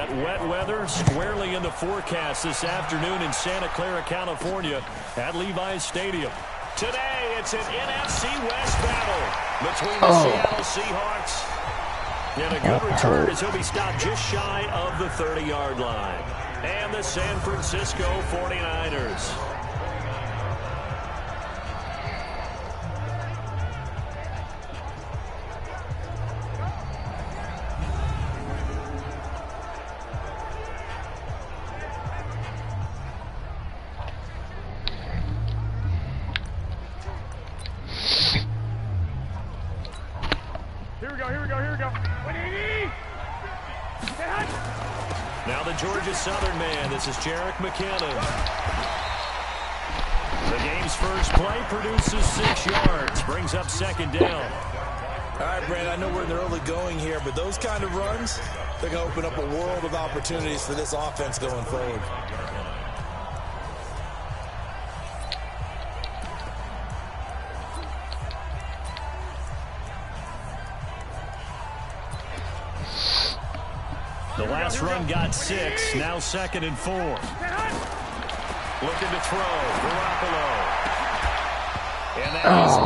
got wet weather squarely in the forecast this afternoon in Santa Clara, California at Levi's Stadium. Today, it's an NFC West battle between the Seattle Seahawks and a good return as he'll be stopped just shy of the 30-yard line. And the San Francisco 49ers. Now the Georgia Southern man, this is Jerick McKinnon. The game's first play produces 6 yards, brings up second down. All right, Brandon, I know we're in the early going here, but those kind of runs, they're going to open up a world of opportunities for this offense going forward. The last run got 6, now 2nd and 4. Looking to throw, Garoppolo. And that is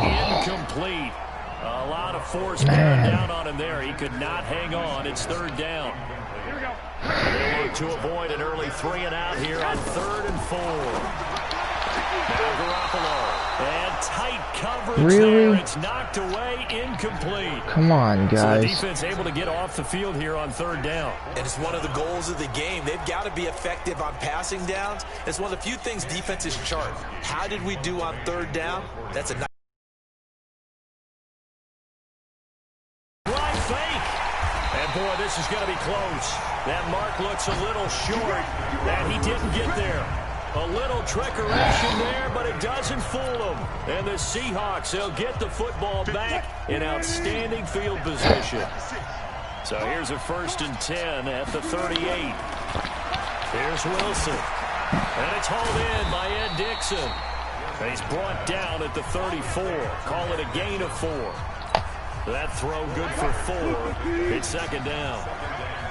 incomplete. A lot of force bearing down on him there. He could not hang on. It's 3rd down. They look to avoid an early 3-and-out here on 3rd and 4. Now Garoppolo. And tight coverage there. It's knocked away, incomplete. Come on, guys. So the defense able to get off the field here on 3rd down. And it's one of the goals of the game. They've got to be effective on passing downs. It's one of the few things defenses chart. How did we do on 3rd down? That's a nice right fake. And boy, this is going to be close. That mark looks a little short, and he didn't get there. A little trickeration there, but it doesn't fool them. And the Seahawks, they'll get the football back in outstanding field position. So here's a 1st and 10 at the 38. Here's Wilson. And it's hauled in by Ed Dixon. And he's brought down at the 34. Call it a gain of 4. That throw good for 4. It's 2nd down.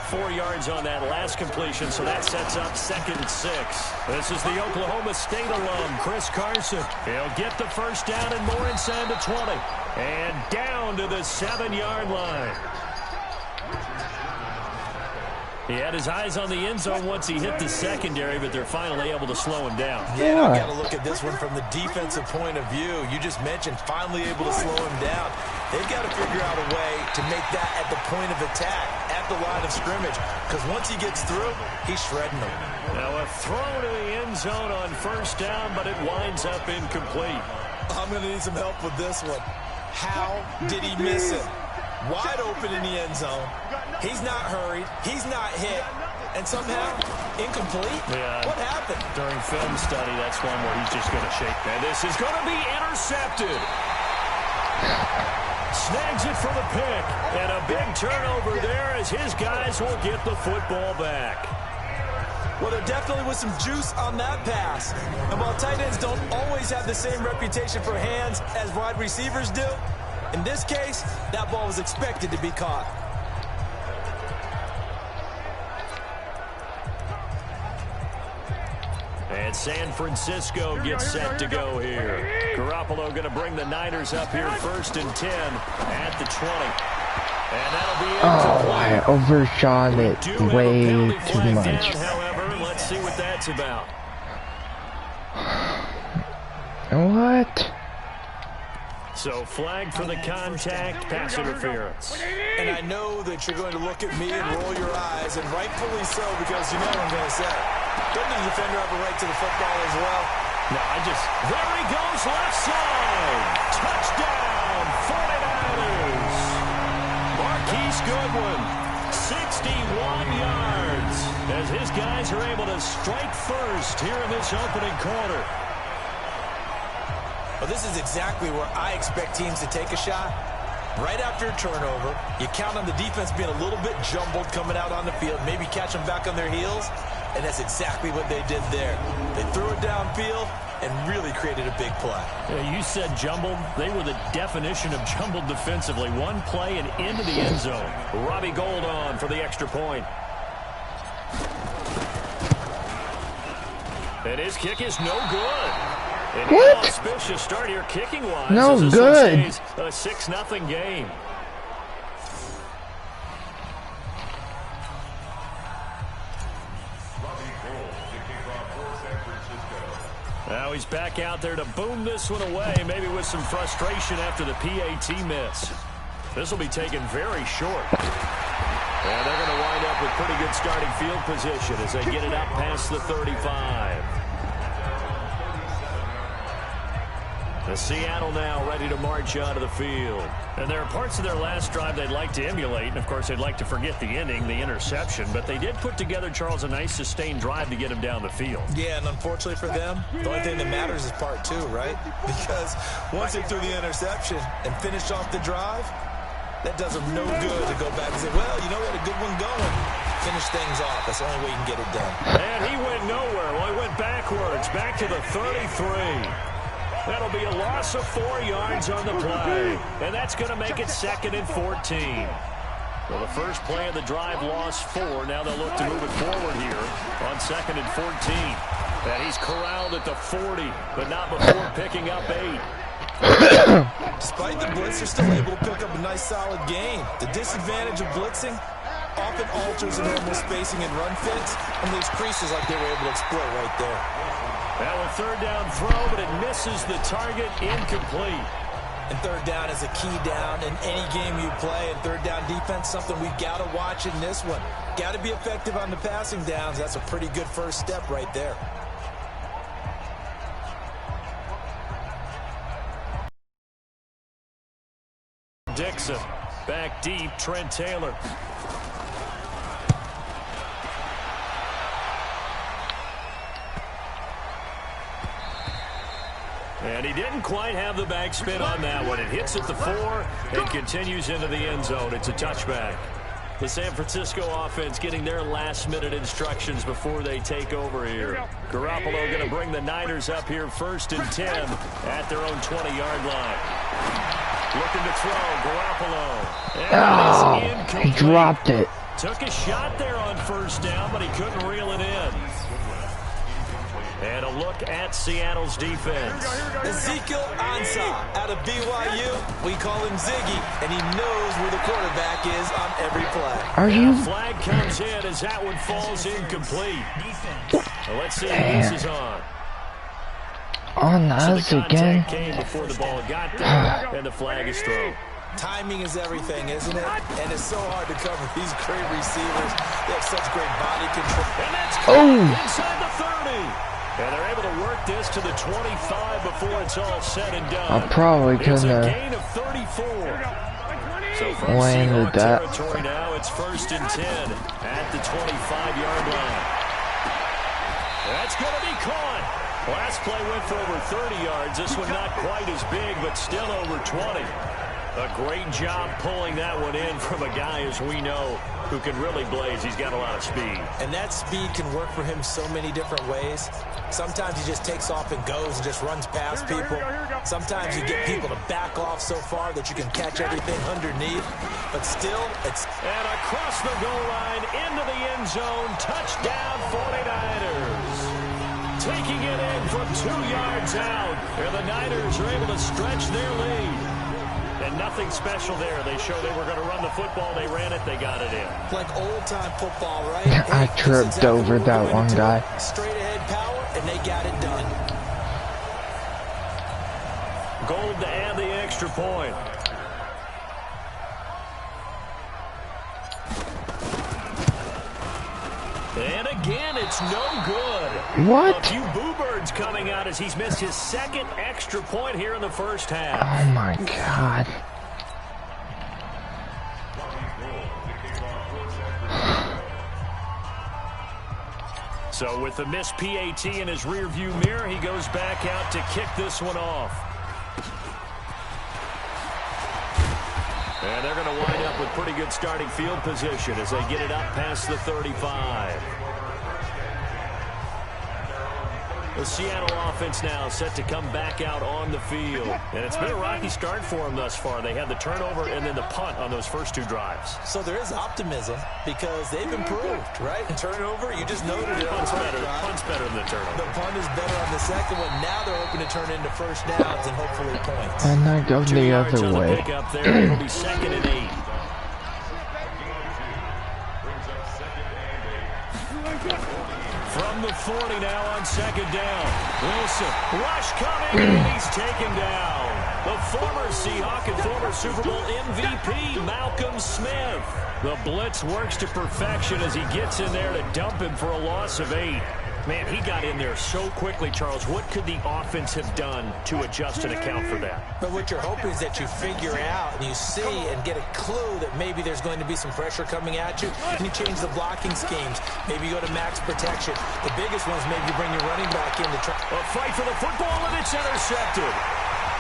4 yards on that last completion, so that sets up 2nd and 6. This is the Oklahoma State alum, Chris Carson. He'll get the 1st down and more inside the 20. And down to the 7-yard line. He had his eyes on the end zone once he hit the secondary, but they're finally able to slow him down. Yeah, I've got to look at this one from the defensive point of view. You just mentioned finally able to slow him down. They've got to figure out a way to make that at the point of attack, at the line of scrimmage, because once he gets through, he's shredding them. Now a throw to the end zone on 1st down, but it winds up incomplete. I'm going to need some help with this one. How did he miss it? Wide open in the end zone. He's not hurried. He's not hit. And somehow, incomplete? Yeah. What happened? During film study, that's one where he's just going to shake. And this is going to be intercepted. Snags it for the pick. And a big turnover there as his guys will get the football back. Well, there definitely was some juice on that pass. And while tight ends don't always have the same reputation for hands as wide receivers do, in this case, that ball was expected to be caught. And San Francisco gets set to go here. Garoppolo going to bring the Niners up here 1st and 10 at the 20. And that'll be it. Oh, I overshot it way too much. However, let's see what that's about. What? So flag for the contact, pass interference. And I know that you're going to look at me and roll your eyes, and rightfully so, because you know what I'm going to say. Doesn't the defender have a right to the football as well? No, there he goes, left side. Touchdown, 49ers. Marquise Goodwin, 61 yards, as his guys are able to strike first here in this opening quarter. Well, this is exactly where I expect teams to take a shot. Right after a turnover, you count on the defense being a little bit jumbled coming out on the field, maybe catch them back on their heels, and that's exactly what they did there. They threw it downfield and really created a big play. Yeah, you said jumbled. They were the definition of jumbled defensively. One play and into the end zone. Robbie Gould on for the extra point. And his kick is no good. An What? inauspicious start here kicking-wise. No as this good. one stays a 6-0 game. Now he's back out there to boom this one away, maybe with some frustration after the PAT miss. This will be taken very short. And they're going to wind up with pretty good starting field position as they get it up past the 35. The Seattle now ready to march out of the field. And there are parts of their last drive they'd like to emulate. And, of course, they'd like to forget the ending, the interception. But they did put together, Charles, a nice sustained drive to get him down the field. Yeah, and unfortunately for them, the only thing that matters is part two, right? Because once they threw the interception and finished off the drive, that does them no good to go back and say, well, you know, we had a good one going. Finish things off. That's the only way you can get it done. And he went nowhere. Well, he went backwards, back to the 33. That'll be a loss of 4 yards on the play. And that's going to make it 2nd and 14. Well, the first play of the drive lost 4. Now they'll look to move it forward here on 2nd and 14. And he's corralled at the 40, but not before picking up 8. Despite the blitz, they're still able to pick up a nice, solid gain. The disadvantage of blitzing often alters the normal spacing and run fits and leaves creases like they were able to exploit right there. Now a 3rd down throw, but it misses the target, incomplete. And 3rd down is a key down in any game you play. And 3rd down defense, something we've got to watch in this one. Got to be effective on the passing downs. That's a pretty good first step right there. Dixon, back deep, Trent Taylor. And he didn't quite have the backspin on that one. It hits at the 4 and continues into the end zone. It's a touchback. The San Francisco offense getting their last-minute instructions before they take over here. Garoppolo going to bring the Niners up here 1st and 10 at their own 20-yard line. Looking to throw, Garoppolo. Oh, he dropped it. Took a shot there on 1st down, but he couldn't reel it in. And a look at Seattle's defense. Ezekiel Ansah out of BYU. We call him Ziggy, and he knows where the quarterback is on every play. Are you? Flag comes in as that one falls incomplete. Well, let's see who this is on. On us again. Came before the ball got there, and the flag is thrown. Timing is everything, isn't it? And it's so hard to cover these great receivers. They have such great body control. And that's inside the 30. And they're able to work this to the 25 before it's all said and done. I probably It's couldn't a have gain of 34. So from landed Seahawks that. territory now, it's 1st and 10 at the 25-yard line. That's going to be caught. Last play went for over 30 yards. This one not quite as big, but still over 20. A great job pulling that one in from a guy, as we know, who can really blaze. He's got a lot of speed. And that speed can work for him so many different ways. Sometimes he just takes off and goes and just runs past people. Sometimes you get people to back off so far that you can catch everything underneath. But still, it's... And across the goal line, into the end zone, touchdown 49ers. Taking it in from 2 yards out. And the Niners are able to stretch their lead. And nothing special there. They showed they were going to run the football. They ran it. They got it in. Like old-time football, right? I tripped over that one guy. Straight-ahead power, and they got it done. Gold to add the extra point. And again, it's no good. What? A few boo birds coming out as he's missed his 2nd extra point here in the first half. Oh my God. So with the missed PAT in his rearview mirror, he goes back out to kick this one off. And they're going to wind up with pretty good starting field position as they get it up past the 35. The Seattle offense now set to come back out on the field. And it's been a rocky start for them thus far. They had the turnover and then the punt on those first two drives. So there is optimism because they've improved, right? Turnover, you just noted it. Punt's better than the turnover. The punt is better on the second one. Now they're hoping to turn into first downs and hopefully points. And I go the other way. The pickup there. It'll be 2nd and 8. From the 40 now on 2nd down. Wilson, rush coming, and he's taken down. The former Seahawk and former Super Bowl MVP, Malcolm Smith. The blitz works to perfection as he gets in there to dump him for a loss of 8. Man, he got in there so quickly, Charles. What could the offense have done to adjust and account for that? But what you're hoping is that you figure out and you see and get a clue that maybe there's going to be some pressure coming at you, and you change the blocking schemes. Maybe you go to max protection. The biggest one is maybe you bring your running back in to try. A fight for the football, and it's intercepted.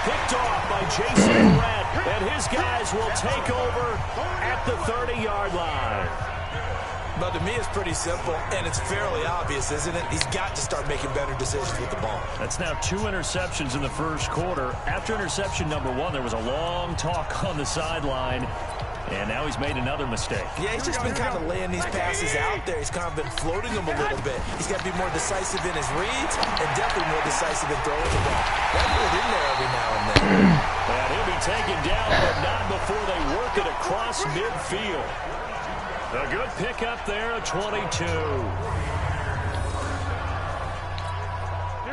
Picked off by Jason Brett, and his guys will take over at the 30-yard line. But to me, it's pretty simple, and it's fairly obvious, isn't it? He's got to start making better decisions with the ball. That's now 2 interceptions in the first quarter. After interception number 1, there was a long talk on the sideline, and now he's made another mistake. Yeah, he's just been kind of laying these passes out there. He's kind of been floating them a little bit. He's got to be more decisive in his reads and definitely more decisive in throwing the ball. Got to put it in there every now and then. And he'll be taken down, but not before they work it across midfield. A good pickup there, a 22. Here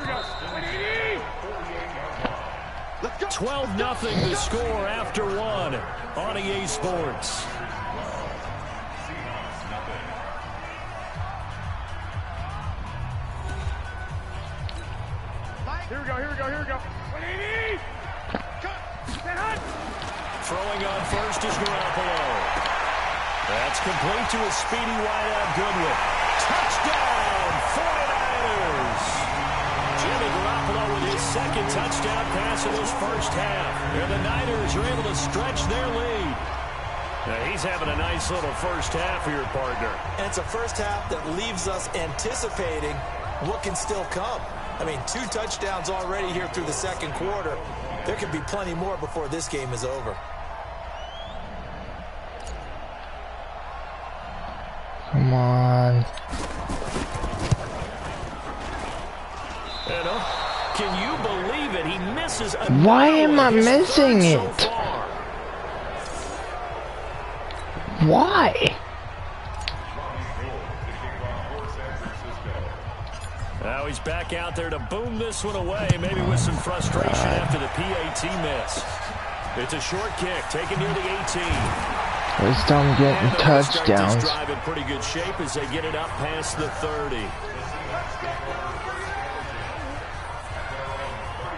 we go. 12-0 the score after 1 on EA Sports. Here we go. Throwing on first is Garoppolo. That's complete to a speedy wideout Goodwin. Touchdown, 49ers! Jimmy Garoppolo with his second touchdown pass in his first half. And the Niners are able to stretch their lead. Now he's having a nice little first half here, partner. And it's a first half that leaves us anticipating what can still come. I mean, 2 touchdowns already here through the second quarter. There could be plenty more before this game is over. Come on. Can you believe it? He misses a Why am I missing it? So Why? Now he's back out there to boom this one away, maybe with some frustration after the PAT miss. It's a short kick, taken near the 18. At least I'm getting touchdowns. This drive in pretty good shape as they get it up past the 30.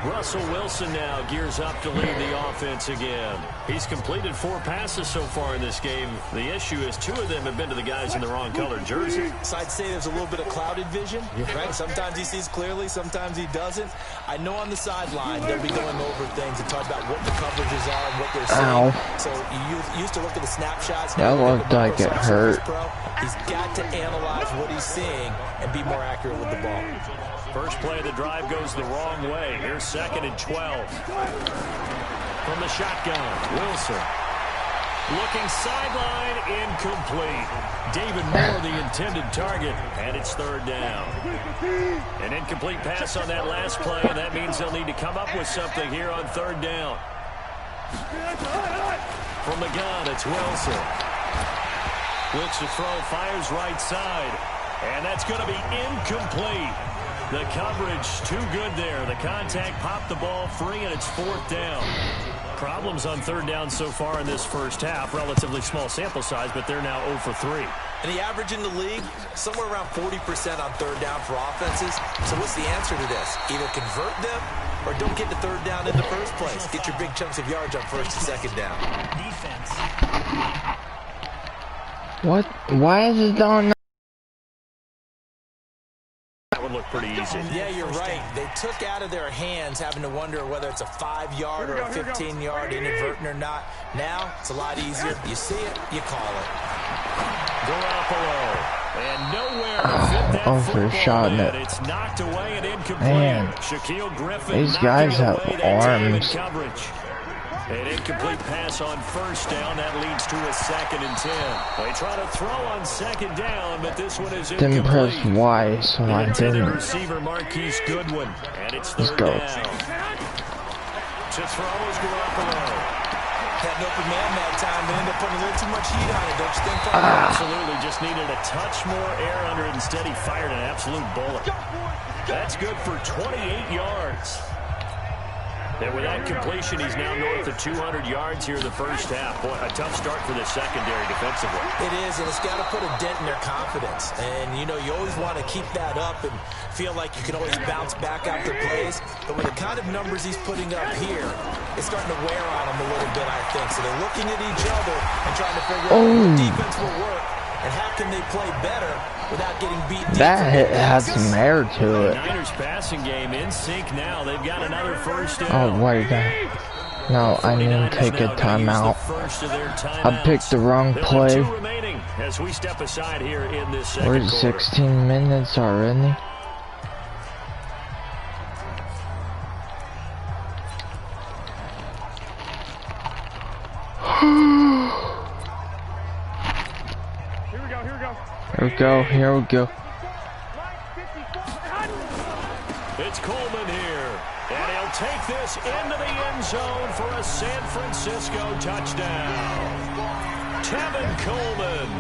Russell Wilson now gears up to lead the offense again. He's completed 4 passes so far in this game. The issue is 2 of them have been to the guys in the wrong colored jersey. So I'd say there's a little bit of clouded vision, right? Sometimes he sees clearly, sometimes he doesn't. I know on the sideline they'll be going over things and talk about what the coverages are and what they're seeing. Ow. So you used to look at the snapshots. That looked like it hurt. He's got to analyze what he's seeing and be more accurate with the ball. First play of the drive goes the wrong way. Here's 2nd and 12. From the shotgun, Wilson. Looking sideline, incomplete. David Moore, the intended target, and it's 3rd down. An incomplete pass on that last play, and that means they'll need to come up with something here on 3rd down. From the gun, it's Wilson. Looks to throw, fires right side, and that's going to be incomplete. The coverage too good there. The contact popped the ball free, and it's 4th down. Problems on 3rd down so far in this first half. Relatively small sample size, but they're now 0 for 3. And the average in the league, somewhere around 40% on 3rd down for offenses. So what's the answer to this? Either convert them or don't get to 3rd down in the first place. Get your big chunks of yards on 1st and 2nd down. Defense. What? Why is it on? Would look pretty easy. Yeah, you're right. They took out of their hands having to wonder whether it's a 5-yard or a 15-yard inadvertent or not. Now, it's a lot easier. You see it, you call it. Garoppolo. And nowhere to fit overshot it. It's knocked away and incomplete. Man, Shaquille Griffin, these guys have arms. An incomplete pass on first down. That leads to a 2nd and 10. They try to throw on 2nd down, but this one is incomplete. Didn't press Y, so I didn't. Receiver Marquise Goodwin, and it's 3rd down. To throw is Garoppolo. Had an open man that time, but ended up putting a little too much heat on it, don't you think? Absolutely, just needed a touch more air under it. Instead, he fired an absolute bullet. That's good for 28 yards. And with that completion, he's now north of 200 yards here in the first half. Boy, a tough start for the secondary defensively. It is, and it's got to put a dent in their confidence. And, you know, you always want to keep that up and feel like you can always bounce back after plays. But with the kind of numbers he's putting up here, it's starting to wear on them a little bit, I think. So they're looking at each other and trying to figure out what defense will work and how can they play better without getting beat deep. That hit had some air to it. Niners passing game in sync now. They've got another first down. Oh, wait. No, I need to take a timeout. I picked the wrong play. As we step aside here in this We're 16 minutes already. Here we go. It's Coleman here, and he'll take this into the end zone for a San Francisco touchdown. Tevin Coleman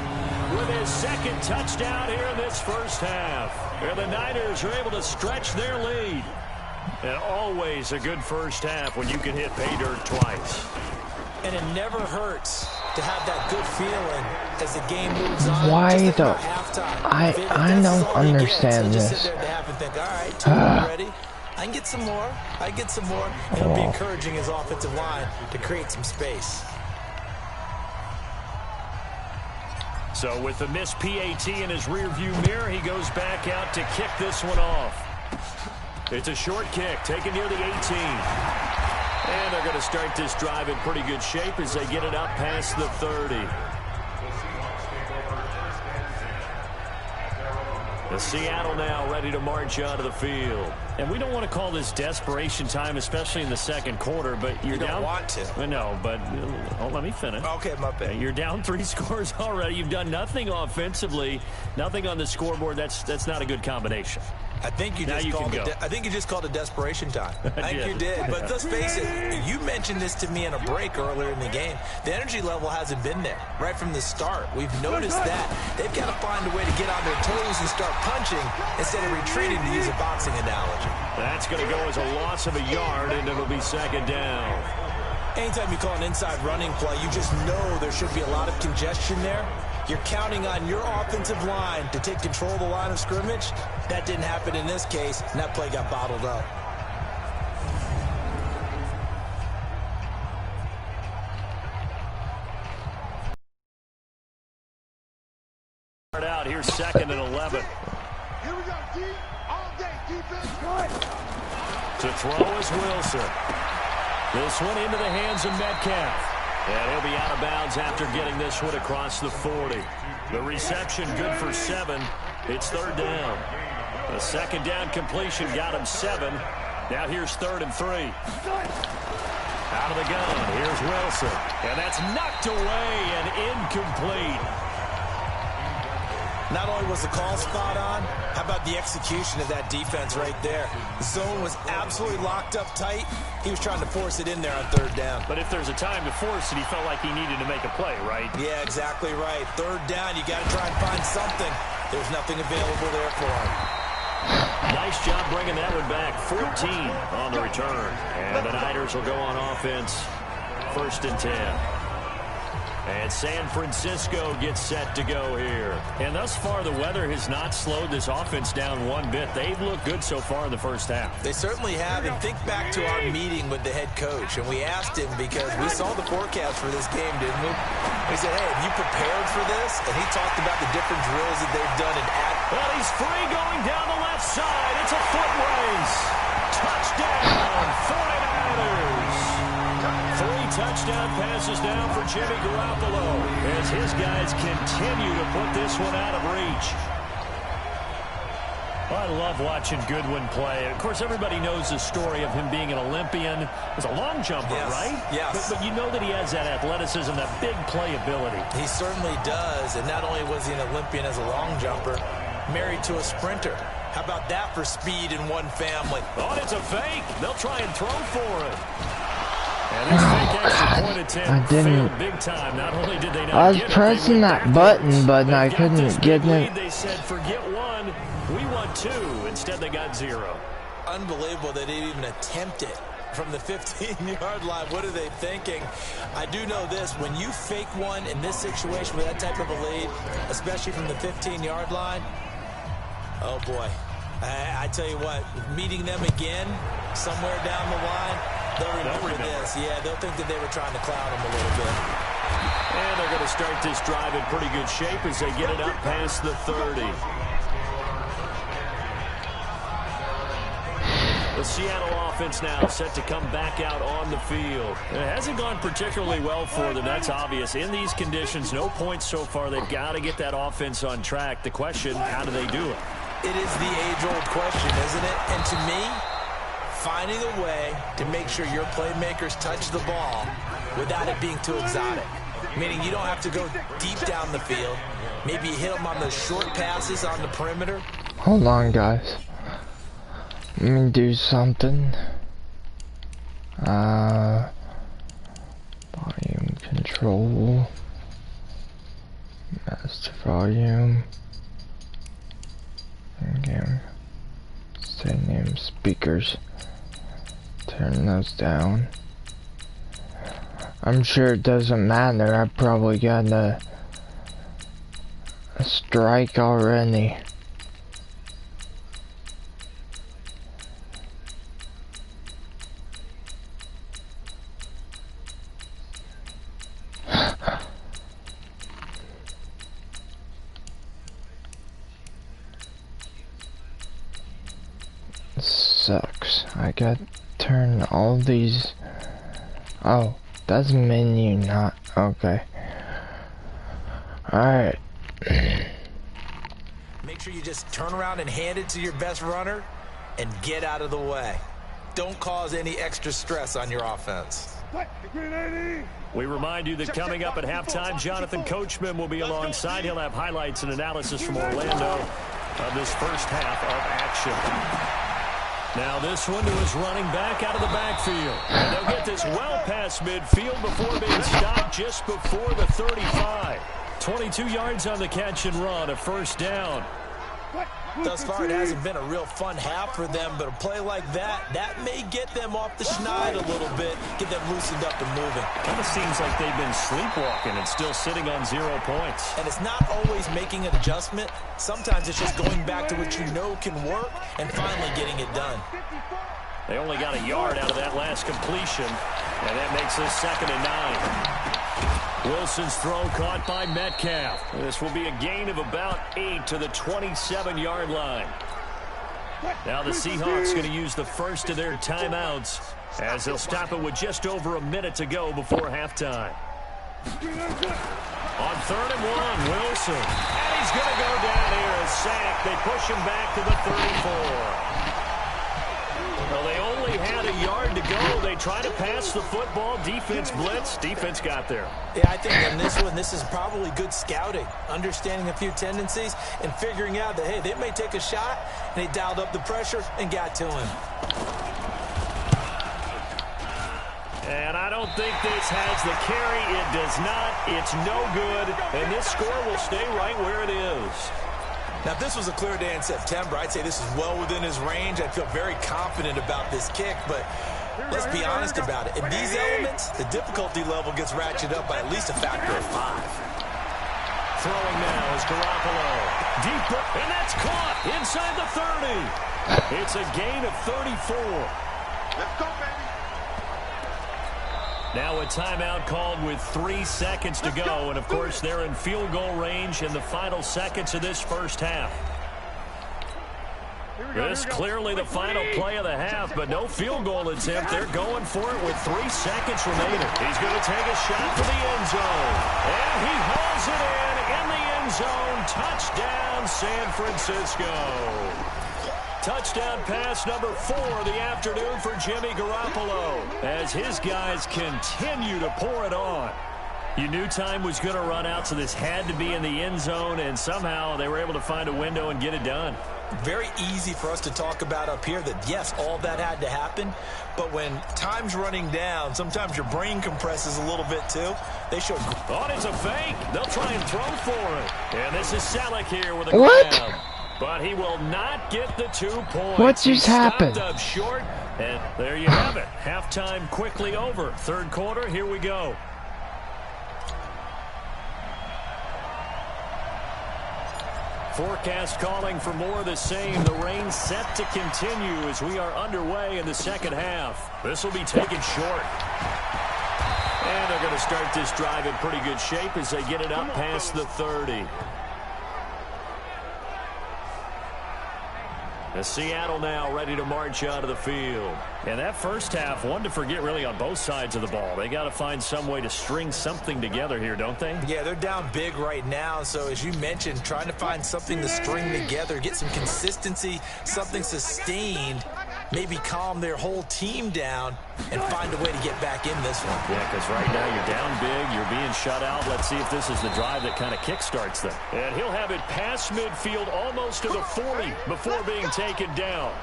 with his 2nd touchdown here in this first half. And the Niners are able to stretch their lead. And always a good first half when you can hit pay dirt twice. And it never hurts to have that good feeling as the game moves on. Why though? I don't understand this. Just sit there and think, all right, team ready. I can get some more. And it'll be encouraging his offensive line to create some space. So with the missed PAT in his rearview mirror, he goes back out to kick this one off. It's a short kick, taken near the 18. And they're going to start this drive in pretty good shape as they get it up past the 30. The Seattle now ready to march out of the field. And we don't want to call this desperation time, especially in the second quarter, but you're down. You don't want to. No, but let me finish. Okay, my bad. You're down 3 scores already. You've done nothing offensively, nothing on the scoreboard. That's not a good combination. I think you just called it desperation time. I think you did. But let's face it, you mentioned this to me in a break earlier in the game. The energy level hasn't been there right from the start. We've noticed that. They've got to find a way to get on their toes and start punching instead of retreating, to use a boxing analogy. That's going to go as a loss of a yard, and it'll be 2nd down. Anytime you call an inside running play, you just know there should be a lot of congestion there. You're counting on your offensive line to take control of the line of scrimmage. That didn't happen in this case, and that play got bottled up. Out here's 2nd and 11. Here we go, D. All day defense. To throw is Wilson. This one into the hands of Metcalf. And he'll be out of bounds after getting this one across the 40. The reception good for 7. It's 3rd down. The 2nd down completion got him 7. Now here's 3rd and 3. Out of the gun, here's Wilson. And that's knocked away and incomplete. Not only was the call spot on, how about the execution of that defense right there? The zone was absolutely locked up tight. He was trying to force it in there on 3rd down. But if there's a time to force it, he felt like he needed to make a play, right? Yeah, exactly right. 3rd down, you got to try and find something. There's nothing available there for him. Nice job bringing that one back. 14 on the return. And the Niners will go on offense. 1st and 10. And San Francisco gets set to go here. And thus far, the weather has not slowed this offense down one bit. They've looked good so far in the first half. They certainly have. And think back to our meeting with the head coach. And we asked him, because we saw the forecast for this game, didn't we? We said, hey, have you prepared for this? And he talked about the different drills that they've done. Well, he's free going down the left side. It's a foot race. Touchdown, 49ers. 3 touchdown passes now for Jimmy Garoppolo as his guys continue to put this one out of reach. I love watching Goodwin play. Of course, everybody knows the story of him being an Olympian. He's a long jumper, yes, right? Yes. But you know that he has that athleticism, that big play ability. He certainly does. And not only was he an Olympian as a long jumper, married to a sprinter. How about that for speed in one family? Oh, it's a fake. They'll try and throw for it. And this fake extra point attempt failed big time. Not only did they not I was get pressing it, that button, but I couldn't get it. They said, forget one, we want two. Instead, they got 0. Unbelievable that they even attempt it from the 15-yard line. What are they thinking? I do know this. When you fake one in this situation with that type of a lead, especially from the 15-yard line, oh, boy. I tell you what, meeting them again somewhere down the line, they'll remember this. Yeah, they'll think that they were trying to clown them a little bit. And they're going to start this drive in pretty good shape as they get it up past the 30. The Seattle offense now set to come back out on the field. It hasn't gone particularly well for them. That's obvious. In these conditions, no points so far. They've got to get that offense on track. The question, how do they do it? It is the age-old question, isn't it? And to me, finding a way to make sure your playmakers touch the ball without it being too exotic. Meaning you don't have to go deep down the field. Maybe you hit them on those short passes on the perimeter. Hold on, guys. Let me do something. Volume control. Master volume. Again. Set name speakers. Turn those down. I'm sure it doesn't matter. I probably got a strike already. Sucks. I got to turn all these. Oh, that's menu, not okay. Alright. Make sure you just turn around and hand it to your best runner and get out of the way. Don't cause any extra stress on your offense. We remind you that coming up at halftime, Jonathan Coachman will be alongside. He'll have highlights and analysis from Orlando of this first half of action. Now this one to his running back out of the backfield. And they'll get this well past midfield before being stopped just before the 35. 22 yards on the catch and run, a first down. Thus far, it hasn't been a real fun half for them, but a play like that may get them off the schneid a little bit, get them loosened up and moving. Kind of seems like they've been sleepwalking and still sitting on 0 points. And it's not always making an adjustment. Sometimes it's just going back to what you know can work and finally getting it done. They only got a yard out of that last completion, and that makes this 2nd and 9. Wilson's throw caught by Metcalf. This will be a gain of about 8 to the 27-yard line. Now the Seahawks going to use the first of their timeouts as they'll stop it with just over a minute to go before halftime. On 3rd and 1, Wilson. And he's going to go down here, a sack. They push him back to the 34. Well, they only had a yard to go. They try to pass the football. Defense blitz. Defense got there. Yeah, I think on this one, this is probably good scouting, understanding a few tendencies and figuring out that, hey, they may take a shot, and they dialed up the pressure and got to him. And I don't think this has the carry. It does not. It's no good. And this score will stay right where it is. Now, if this was a clear day in September, I'd say this is well within his range. I'd feel very confident about this kick, but let's be honest about it. In these elements, the difficulty level gets ratcheted up by at least a factor of 5. Throwing now is Garoppolo. Deep, and that's caught inside the 30. It's a gain of 34. Let's go, baby. Now a timeout called with 3 seconds to go. And, of course, they're in field goal range in the final seconds of this first half. This clearly the final play of the half, but no field goal attempt. They're going for it with 3 seconds remaining. He's going to take a shot for the end zone. And he hauls it in the end zone. Touchdown, San Francisco. Touchdown pass number 4 of the afternoon for Jimmy Garoppolo as his guys continue to pour it on. You knew time was going to run out, so this had to be in the end zone, and somehow they were able to find a window and get it done. Very easy for us to talk about up here that, yes, all that had to happen, but when time's running down, sometimes your brain compresses a little bit too. They showed... Oh, it's a fake. They'll try and throw for it. And this is Selleck here with a grab. But he will not get the 2 points. What just happened? Up short, and there you have it. Halftime quickly over. Third quarter, here we go. Forecast calling for more of the same. The rain set to continue as we are underway in the second half. This will be taken short. And they're going to start this drive in pretty good shape as they get it up past the 30. The Seattle now ready to march out of the field. And that first half, one to forget really on both sides of the ball. They got to find some way to string something together here, don't they? Yeah, they're down big right now. So as you mentioned, trying to find something to string together, get some consistency, something sustained, maybe calm their whole team down and find a way to get back in this one. Yeah, because right now you're down big, you're being shut out. Let's see if this is the drive that kind of kickstarts them. And he'll have it past midfield almost to the 40 before being taken down.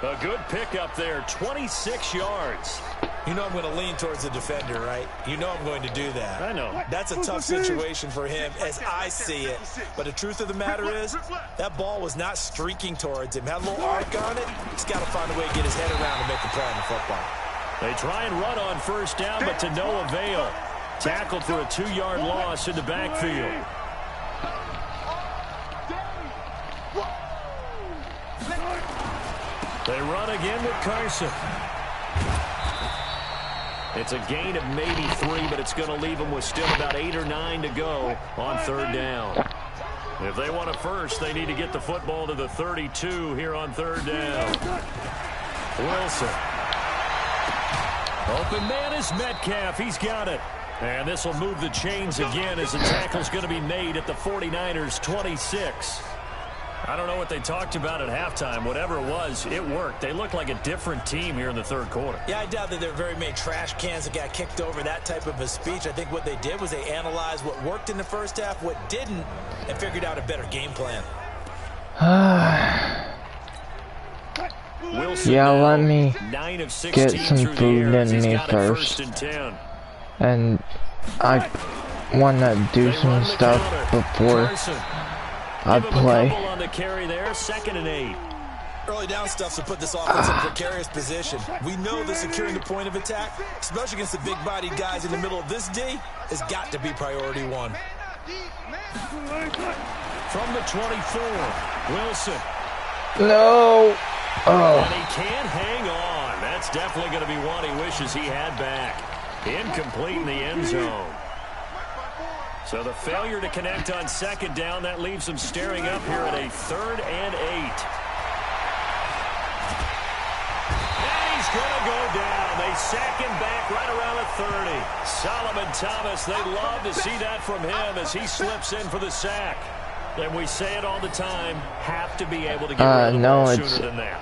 A good pickup there, 26 yards. You know I'm going to lean towards the defender, right? You know I'm going to do that. I know. That's a tough situation for him as I see it. But the truth of the matter is, that ball was not streaking towards him. Had a little arc on it. He's got to find a way to get his head around and make a play on the football. They try and run on first down, but to no avail. Tackled for a 2-yard loss in the backfield. They run again with Carson. It's a gain of maybe 3, but it's going to leave them with still about 8 or 9 to go on third down. If they want a first, they need to get the football to the 32 here on third down. Wilson. Open man is Metcalf. He's got it. And this will move the chains again as the tackle's going to be made at the 49ers 26. I don't know what they talked about at halftime. Whatever it was, it worked. They looked like a different team here in the third quarter. Yeah, I doubt that there are very many trash cans that got kicked over, that type of a speech. I think what they did was they analyzed what worked in the first half, what didn't, and figured out a better game plan. Wilson yeah, let me 9 of 16 get some food in me first. And I want to do some stuff before I play. On the carry there, 2nd and 8. Early down stuff to put this offense in a precarious position. We know that securing the point of attack, especially against the big-bodied guys in the middle of this D, has got to be priority 1. From the 24, Wilson. No. Oh. And he can't hang on. That's definitely going to be one he wishes he had back. Incomplete in the end zone. So the failure to connect on second down, that leaves them staring up here at a 3rd and 8. And he's going to go down. They sack him back right around the 30. Solomon Thomas, they love to see that from him as he slips in for the sack. And we say it all the time, have to be able to get rid of the ball sooner than that.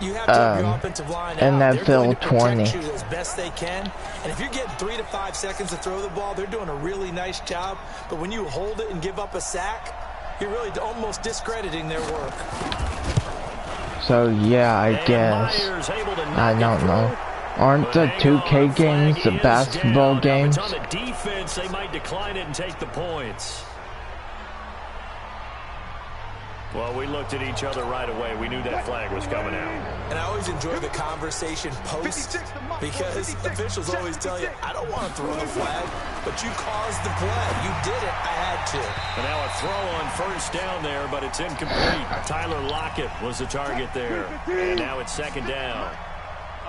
You have to have your offensive line out. NFL20 you as best they can. And if you're getting 3 to 5 seconds to throw the ball, they're doing a really nice job. But when you hold it and give up a sack, you're really almost discrediting their work. So yeah, I guess. I don't know. Aren't the 2K games the basketball games? On the defense, they might decline it and take the points. Well, we looked at each other right away. We knew that flag was coming out. And I always enjoy the conversation post because officials always tell you, I don't want to throw the flag, but you caused the play. You did it. I had to. And now a throw on first down there, but it's incomplete. Tyler Lockett was the target there. And now it's 2nd down.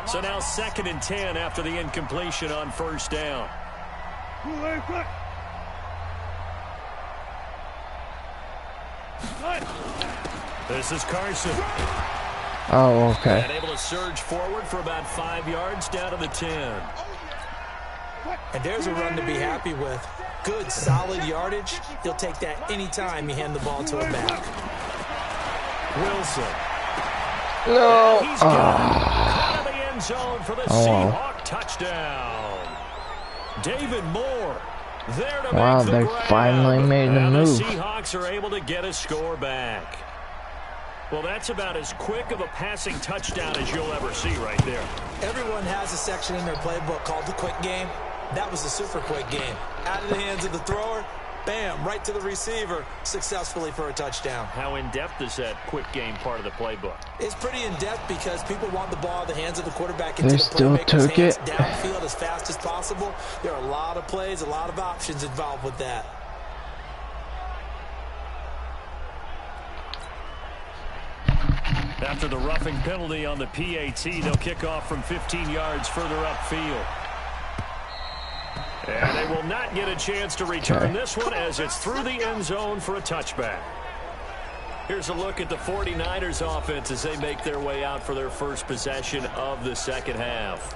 So now 2nd and 10 after the incompletion on first down. This is Carson. Oh, okay. And able to surge forward for about 5 yards down to the 10. And there's a run to be happy with. Good, solid yardage. He'll take that anytime you hand the ball to him back. Wilson. No. He's got the end zone for the Seahawks touchdown. David Moore there to wow, make the they grab. finally made the move. The Seahawks are able to get a score back. Well, that's about as quick of a passing touchdown as you'll ever see right there. Everyone has a section in their playbook called the quick game. That was a super quick game. Out of the hands of the thrower, bam, right to the receiver, successfully for a touchdown. How in-depth is that quick game part of the playbook? It's pretty in-depth because people want the ball in the hands of the quarterback into the playmaker's hands downfield as fast as possible. There are a lot of plays, a lot of options involved with that. After the roughing penalty on the PAT, they'll kick off from 15 yards further upfield. And they will not get a chance to return this one as it's through the end zone for a touchback. Here's a look at the 49ers offense as they make their way out for their first possession of the second half.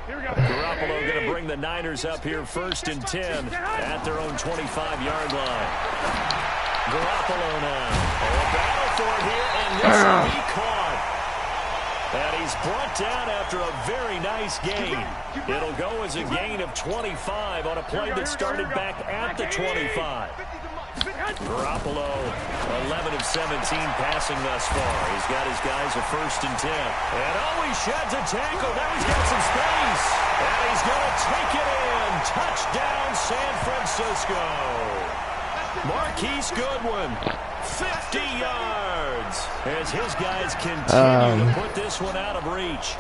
Garoppolo going to bring the Niners up here 1st and 10 at their own 25-yard line. Garoppolo now. A battle for it here, and this will be caught. And he's brought down after a very nice gain. It'll go as a gain of 25 on a play that started back at the 25. Garoppolo, 11 of 17 passing thus far. He's got his guys a 1st and 10. And he sheds a tackle. Now he's got some space. And he's going to take it in. Touchdown, San Francisco. Marquise Goodwin, 50 yards, as his guys continue to put this one out of reach.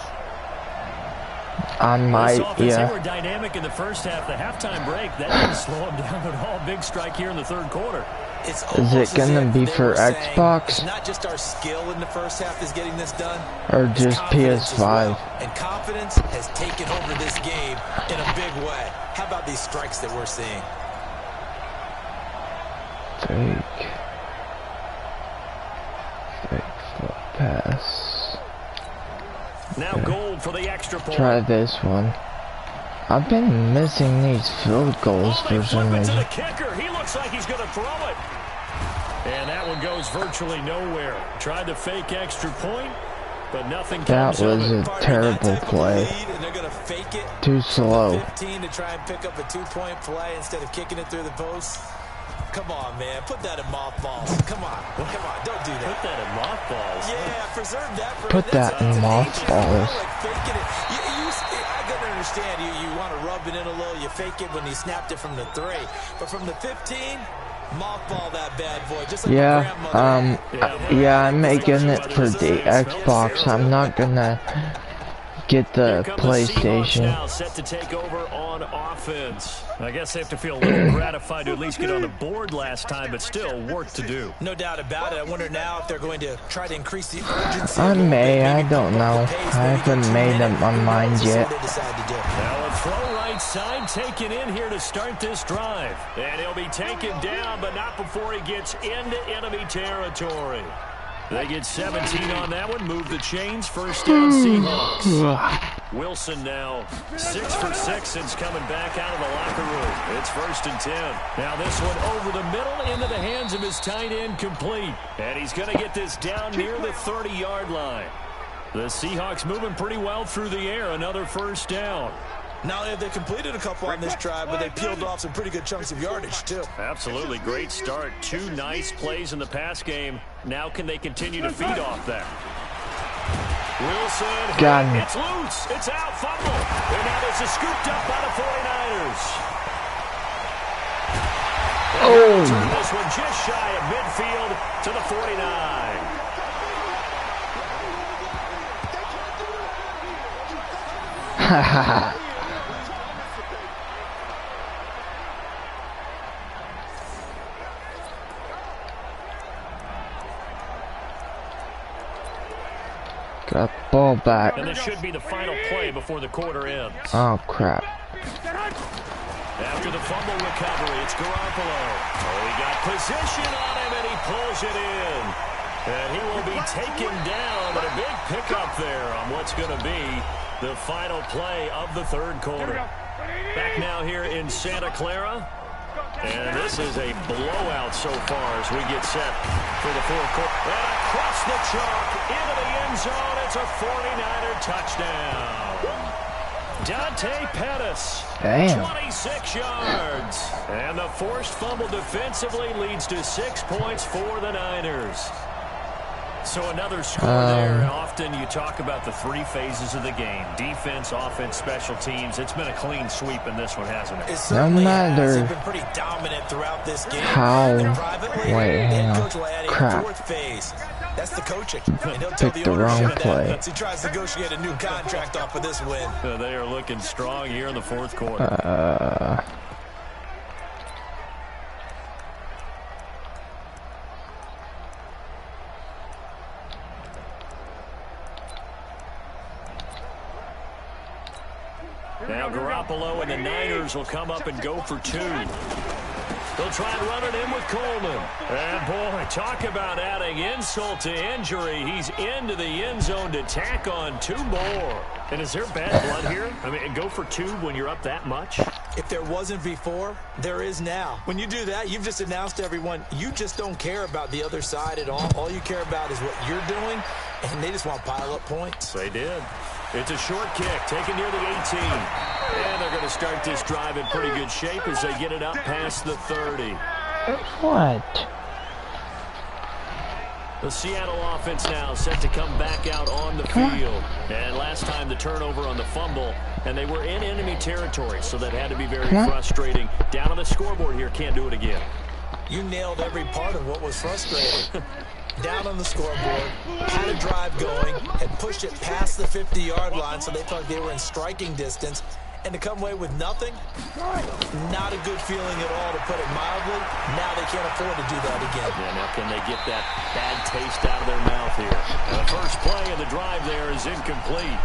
They were dynamic in the first half. The halftime break, that didn't slow them down at all. Big strike here in the 3rd quarter. Is it going to be for Xbox? It's not just our skill in the first half that's getting this done. Or just PS5? Well. And confidence has taken over this game in a big way. How about these strikes that we're seeing? Fake foot pass. Now gold for the extra point. Try this one. I've been missing these field goals for some reason. The kicker. He looks like he's going to throw it. And that one goes virtually nowhere. Tried to fake extra point, but nothing comes of it. That was a terrible play. And they're going to fake it. Too slow. 15 to try and pick up a 2-point play instead of kicking it through the post. Come on, man. Put that in mothballs. Come on. Don't do that. Put that in mothballs. Yeah, preserve that for Put that in mothballs. I can understand you want to rub it in a little. You fake it when you snapped it from the 3. But from the 15, mothball that bad boy. Just like yeah, I'm making it for the Xbox. I'm not gonna get the PlayStation. Now set to take over on offense. I guess they have to feel a little gratified to at least get on the board last time, but still work to do. No doubt about it. I wonder now if they're going to try to increase the urgency. I don't know. I haven't made up my mind yet. Now a throw right side taken in here to start this drive. And he'll be taken down, but not before he gets into enemy territory. They get 17 on that one. Move the chains. 1st down Seahawks. Wilson now 6 for 6 since coming back out of the locker room. It's 1st and 10. Now this one over the middle into the hands of his tight end, complete. And he's going to get this down near the 30-yard line. The Seahawks moving pretty well through the air. Another 1st down. Not only have they completed a couple on this drive, but they peeled off some pretty good chunks of yardage, too. Absolutely. Great start. 2 nice plays in the pass game. Now can they continue to feed off that? Wilson, it's loose. It's out, fumble. And now this is scooped up by the 49ers. And this one just shy of midfield to the 49. Got ball back. And this should be the final play before the quarter ends. Oh, crap. After the fumble recovery, it's Garoppolo. He got position on him, and he pulls it in. And he will be taken down, but a big pickup there on what's going to be the final play of the 3rd quarter. Back now here in Santa Clara. And this is a blowout so far as we get set for the fourth quarter. And across the chalk into the end zone. It's a 49er touchdown. Dante Pettis, 26 yards. And the forced fumble defensively leads to 6 points for the Niners. So another score there. Often you talk about the three phases of the game. Defense, offense, special teams. It's been a clean sweep in this one, hasn't it? No matter It's been pretty dominant throughout this game. how... Privately, Wait, hang on. coach will add a Crap. fourth phase. That's the coaching. And he'll tell Picked the wrong play. As he tries to negotiate a new contract off of this win. They are looking strong here in the fourth quarter. Now Garoppolo and the Niners will come up and go for two. They'll try and run it in with Coleman. And boy, talk about adding insult to injury. He's into the end zone to tack on two more. And is there bad blood here? I mean, go for two when you're up that much? If there wasn't before, there is now. When you do that, you've just announced to everyone, you just don't care about the other side at all. All you care about is what you're doing, and they just want to pile up points. They did. It's a short kick, taken near the 18. And they're going to start this drive in pretty good shape as they get it up past the 30. What? The Seattle offense now set to come back out on the field. And last time the turnover on the fumble, and they were in enemy territory, so that had to be very frustrating. Down on the scoreboard here, can't do it again. You nailed every part of what was frustrating. Down on the scoreboard, had a drive going, had pushed it past the 50-yard line so they thought they were in striking distance, and to come away with nothing, not a good feeling at all, to put it mildly. Now they can't afford to do that again. Yeah, now can they get that bad taste out of their mouth here? And the first play of the drive there is incomplete.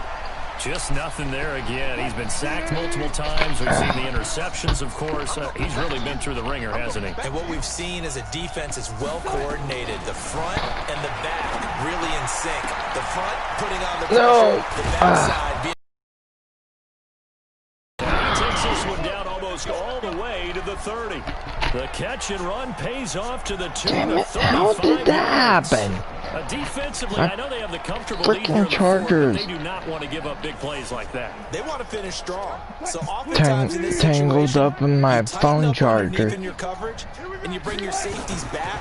Just nothing there again. He's been sacked multiple times. We've seen the interceptions, of course. He's really been through the ringer, hasn't he? And what we've seen is a defense is well coordinated. The front and the back really in sync. The front putting on the pressure. The backside being... He takes this one down almost all the way to the 30. The catch and run pays off to the 2. Damn it, how did that happen? Defensively, I know they have the comfortable lead Freaking here in the Chargers. fourth, but they do not want to give up big plays like that. They want to finish strong. So oftentimes in this Tangled situation, up in my you tighten phone up charger. underneath in your coverage, and you bring your safeties back.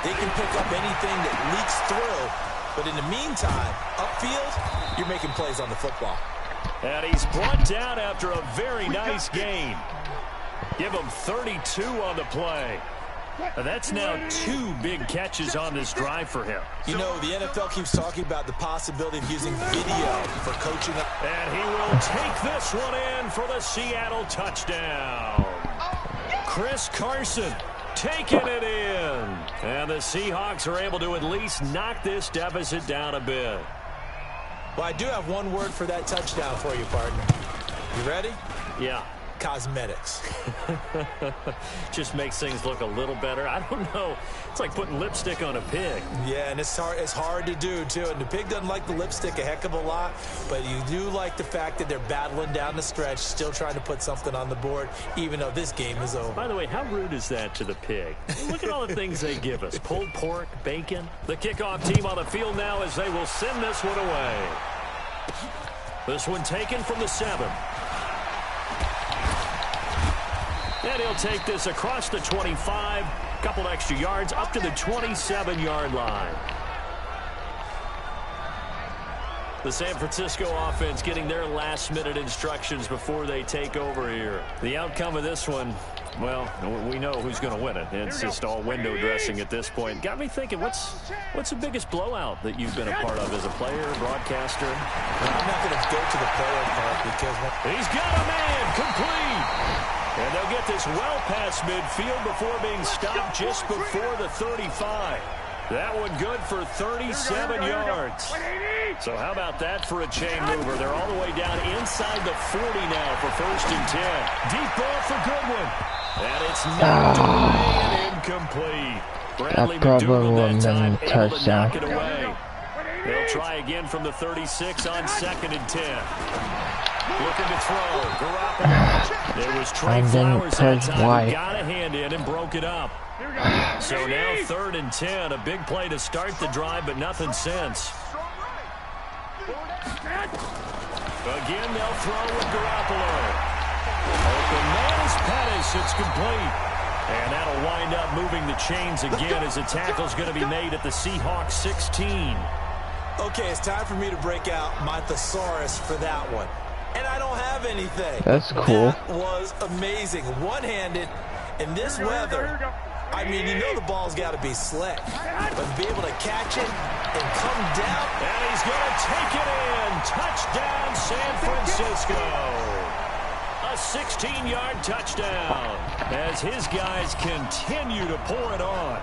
They can pick up anything that leaks through. But in the meantime, upfield, you're making plays on the football. And he's brought down after a very nice gain. Give him 32 on the play. That's now 2 big catches on this drive for him. You know, the NFL keeps talking about the possibility of using video for coaching. And he will take this one in for the Seattle touchdown. Chris Carson taking it in. And the Seahawks are able to at least knock this deficit down a bit. Well, I do have one word for that touchdown for you, partner. You ready? Yeah. Cosmetics. Just makes things look a little better. I don't know. It's like putting lipstick on a pig. Yeah, and it's hard to do, too. And the pig doesn't like the lipstick a heck of a lot, but you do like the fact that they're battling down the stretch, still trying to put something on the board, even though this game is over. By the way, how rude is that to the pig? Look at all the things they give us. Pulled pork, bacon. The kickoff team on the field now as they will send this one away. This one taken from the 7. And he'll take this across the 25, couple extra yards, up to the 27-yard line. The San Francisco offense getting their last-minute instructions before they take over here. The outcome of this one, well, we know who's going to win it. It's just all window dressing at this point. Got me thinking, what's the biggest blowout that you've been a part of as a player, broadcaster? Well, I'm not going to go to the player part because... He's got a man, complete! And they'll get this well past midfield before being stopped just before the 35. That one good for 37 yards. So how about that for a chain mover? They're all the way down inside the 40 now for 1st and 10. Deep ball for Goodwin. And it's knocked away and incomplete. Bradley McDougald that time able to knock it away. They'll try again from the 36 on 2nd and 10. Looking to throw. Garoppolo. It was Trey Flowers that time who got a hand in and broke it up. So now 3rd and 10. A big play to start the drive, but nothing since. Again, they'll throw with Garoppolo. Open man is Pettis. It's complete. And that'll wind up moving the chains again as a tackle's going to be made at the Seahawks 16. Okay, it's time for me to break out my thesaurus for that one. And I don't have anything. That's cool. That was amazing. One-handed in this weather. I mean, you know the ball's got to be slick. But to be able to catch it and come down. And he's going to take it in. Touchdown, San Francisco. A 16-yard touchdown as his guys continue to pour it on.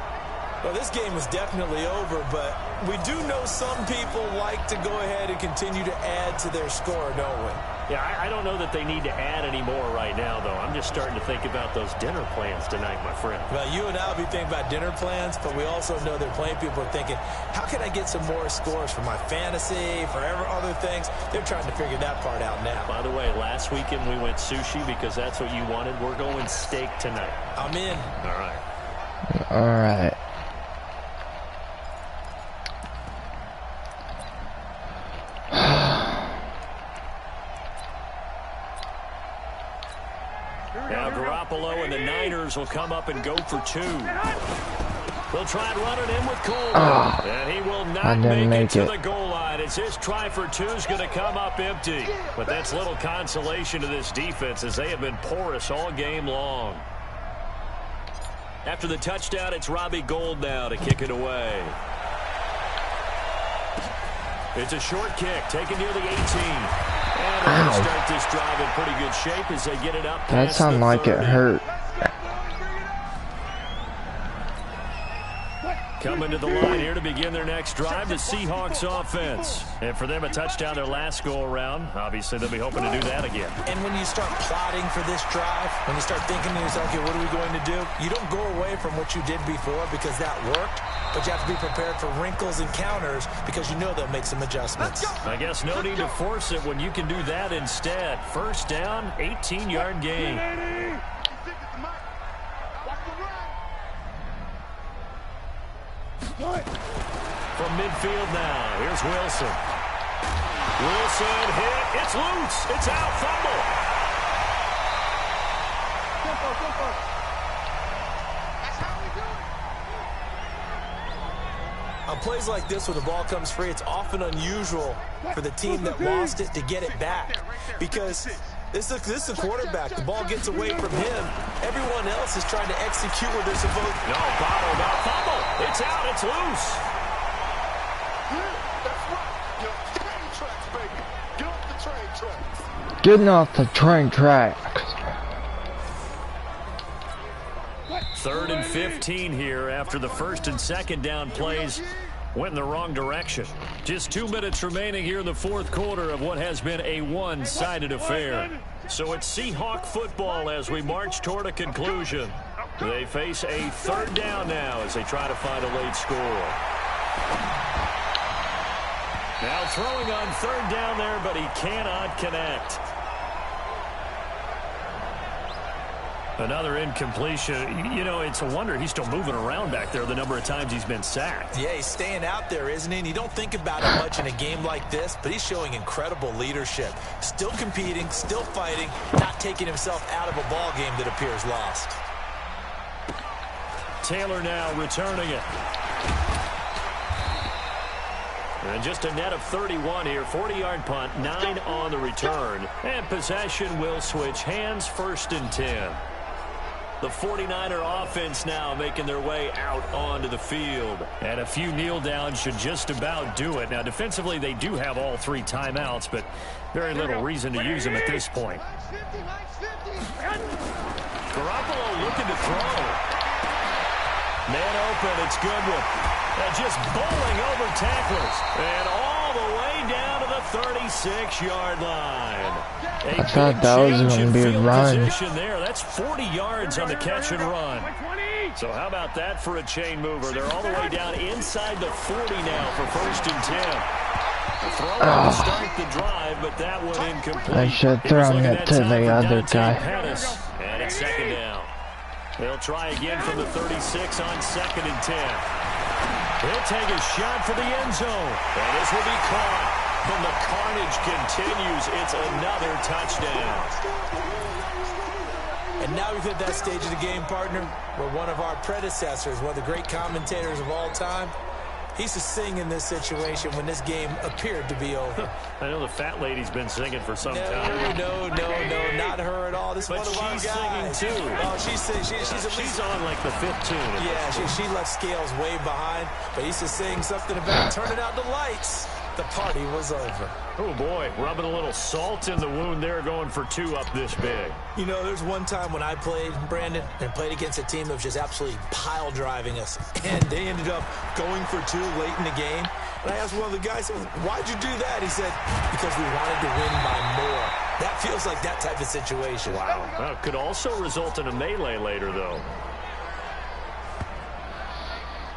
Well, this game is definitely over, but we do know some people like to go ahead and continue to add to their score, don't we? Yeah, I don't know that they need to add any more right now, though. I'm just starting to think about those dinner plans tonight, my friend. Well, you and I will be thinking about dinner plans, but we also know that plenty of people are thinking, how can I get some more scores for my fantasy, for other things? They're trying to figure that part out now. By the way, last weekend we went sushi because that's what you wanted. We're going steak tonight. I'm in. All right. All right. Now Garoppolo and the Niners will come up and go for 2. They'll try and run it in with Coleman. And he will not make it to the goal line as his try for 2 is going to come up empty. But that's little consolation to this defense as they have been porous all game long. After the touchdown, it's Robbie Gould now to kick it away. It's a short kick taken near the 18. And they're going to start this drive in pretty good shape as they get it up past that sounded like it hurt. Coming to the line here to begin their next drive, the Seahawks offense. And for them, a touchdown their last go-around. Obviously, they'll be hoping to do that again. And when you start plotting for this drive, when you start thinking to yourself, okay, what are we going to do? You don't go away from what you did before because that worked, but you have to be prepared for wrinkles and counters because you know they'll make some adjustments. I guess no need to force it when you can do that instead. First down, 18-yard gain. From midfield now, here's Wilson. Wilson hit, it's loose, it's out, fumble. That's how we do it. On plays like this where the ball comes free, it's often unusual for the team that lost it to get it back because this is a quarterback. The ball gets away from him. Everyone else is trying to execute what they're supposed to. No, bottled up, fumble. It's out, it's loose. That's right. Get off the train tracks, baby. Get off the train tracks. Getting off the train tracks. 3rd and 15 here after the 1st and 2nd down plays went in the wrong direction. Just 2 minutes remaining here in the 4th quarter of what has been a one-sided affair. So it's Seahawk football as we march toward a conclusion. They face a 3rd down now as they try to find a late score. Now throwing on 3rd down there, but he cannot connect. Another incompletion. You know, it's a wonder he's still moving around back there the number of times he's been sacked. Yeah, he's staying out there, isn't he? And you don't think about it much in a game like this, but he's showing incredible leadership. Still competing, still fighting, not taking himself out of a ball game that appears lost. Taylor now returning it. And just a net of 31 here. 40-yard punt, 9 on the return. And possession will switch hands, 1st and 10. The 49er offense now making their way out onto the field. And a few kneel downs should just about do it. Now, defensively, they do have all 3 timeouts, but very little reason to use them at this point. Garoppolo looking to throw. Man open, it's Goodwin. Just bowling over tacklers. And all the way down to the 36-yard line. I thought that was going to be a run. There. That's 40 yards on the catch and run. So how about that for a chain mover? They're all the way down inside the 40 now for 1st and 10. To start the drive, but that one incomplete. I should have thrown it to the other guy. And it's second down. They'll try again from the 36 on 2nd and 10. He'll take a shot for the end zone. And this will be caught. And the carnage continues. It's another touchdown. And now we've hit that stage of the game, partner, where one of our predecessors, one of the great commentators of all time, he used to sing in this situation when this game appeared to be over. I know the fat lady's been singing for some time. No, not her at all. This is one of our guys. But she's singing, too. Oh, she's on like the 5th tune. Yeah, she left Scales way behind, but he used to sing something about turning out the lights. The party was over. Oh, boy, rubbing a little salt in the wound there, going for 2 up this big. You know, there's one time when I played, Brandon, and played against a team that was just absolutely pile driving us, and they ended up going for 2 late in the game. And I asked one of the guys, why'd you do that? He said, because we wanted to win by more. That feels like that type of situation. Wow. Well, could also result in a melee later, though.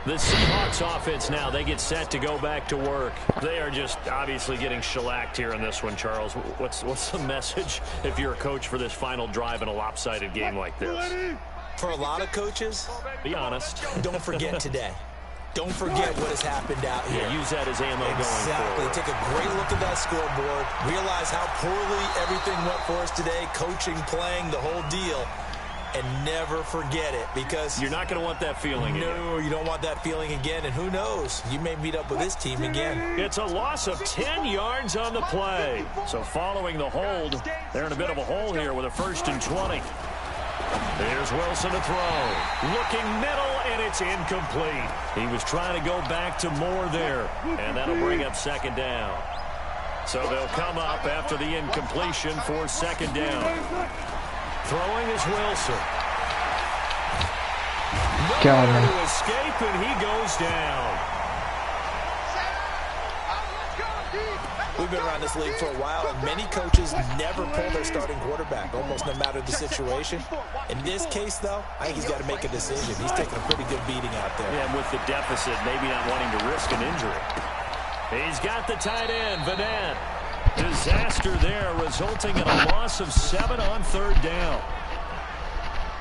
The Seahawks offense now, they get set to go back to work. They are just obviously getting shellacked here in this one, Charles. What's the message if you're a coach for this final drive in a lopsided game like this? For a lot of coaches, be honest. Don't forget today. Don't forget what has happened out here. Yeah, use that as ammo going Exactly. forward. Take a great look at that scoreboard. Realize how poorly everything went for us today. Coaching, playing, the whole deal. And never forget it, because you're not going to want that feeling again. No, you don't want that feeling again. And who knows? You may meet up with this team again. It's a loss of 10 yards on the play. So following the hold, they're in a bit of a hole here with a 1st and 20. Here's Wilson to throw. Looking middle, and it's incomplete. He was trying to go back to Moore there, and that'll bring up 2nd down. So they'll come up after the incompletion for 2nd down. Throwing is Wilson. Nowhere to escape, and he goes down. We've been around this league for a while, and many coaches never pull their starting quarterback, almost no matter the situation. In this case, though, I think he's got to make a decision. He's taking a pretty good beating out there. Yeah, with the deficit, maybe not wanting to risk an injury. He's got the tight end, Vanette. Disaster there, resulting in a loss of 7 on 3rd down.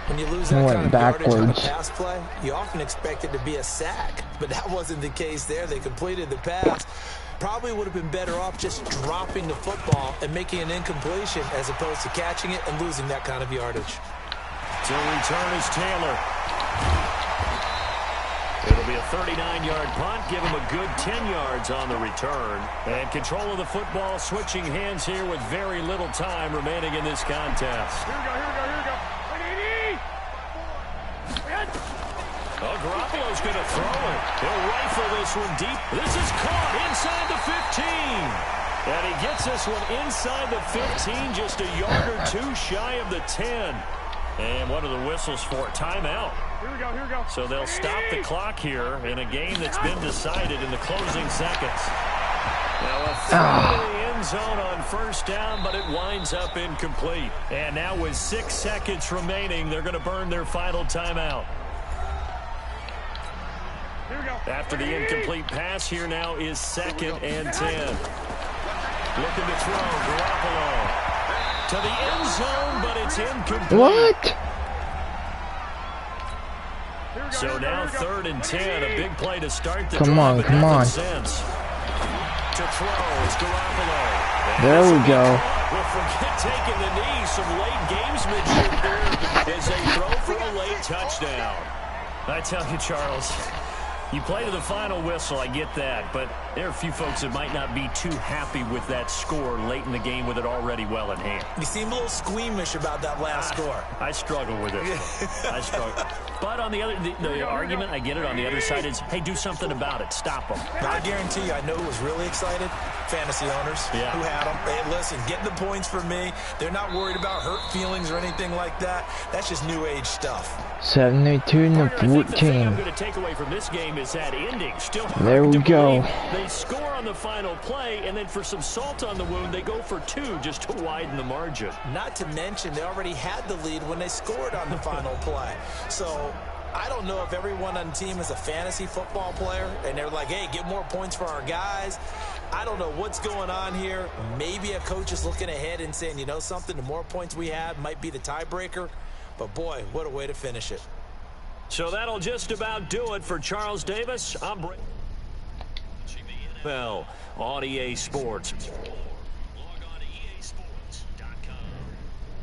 When you lose that kind of yardage on a pass play, you often expect it to be a sack, but that wasn't the case there. They completed the pass. Probably would have been better off just dropping the football and making an incompletion as opposed to catching it and losing that kind of yardage. To return is Taylor. It'll be a 39-yard punt. Give him a good 10 yards on the return. And control of the football switching hands here with very little time remaining in this contest. Here we go. Oh, Garoppolo's going to throw it. He'll rifle this one deep. This is caught inside the 15. And he gets this one inside the 15, just a yard or 2 shy of the 10. And what are the whistles for? Timeout. Here we go. So they'll stop the clock here in a game that's been decided in the closing seconds. Now a throw to the end zone on 1st down, but it winds up incomplete. And now with 6 seconds remaining, they're going to burn their final timeout. Here we go. After the incomplete pass, here now is 2nd and 10. Looking to throw, Garoppolo. To the end zone, but it's incomplete. What? So now 3rd and 10, a big play to start the come drive. Come on. Sense. To throw is Garoppolo. There we go. Well, forget taking the knee. Some late gamesmanship there as they throw for a late touchdown. I tell you, Charles, you play to the final whistle, I get that, but there are a few folks that might not be too happy with that score late in the game with it already well in hand. You seem a little squeamish about that last score. I struggle with it. I struggle. But on the other, the argument, I get it, on the other side is, hey, do something about it. Stop them. But I guarantee you, I know who was really excited. Fantasy owners who had them. Hey, listen, get the points for me. They're not worried about hurt feelings or anything like that. That's just new age stuff. 72-14. I think the thing I'm going to take away from this game is that ending. Still hard there we to go. believe. They score on the final play, and then for some salt on the wound, they go for 2 just to widen the margin. Not to mention, they already had the lead when they scored on the final play. So I don't know if everyone on the team is a fantasy football player, and they're like, hey, get more points for our guys. I don't know what's going on here. Maybe a coach is looking ahead and saying, you know something, the more points we have might be the tiebreaker. But, boy, what a way to finish it. So that'll just about do it for Charles Davis. I'm NFL on EA Sports.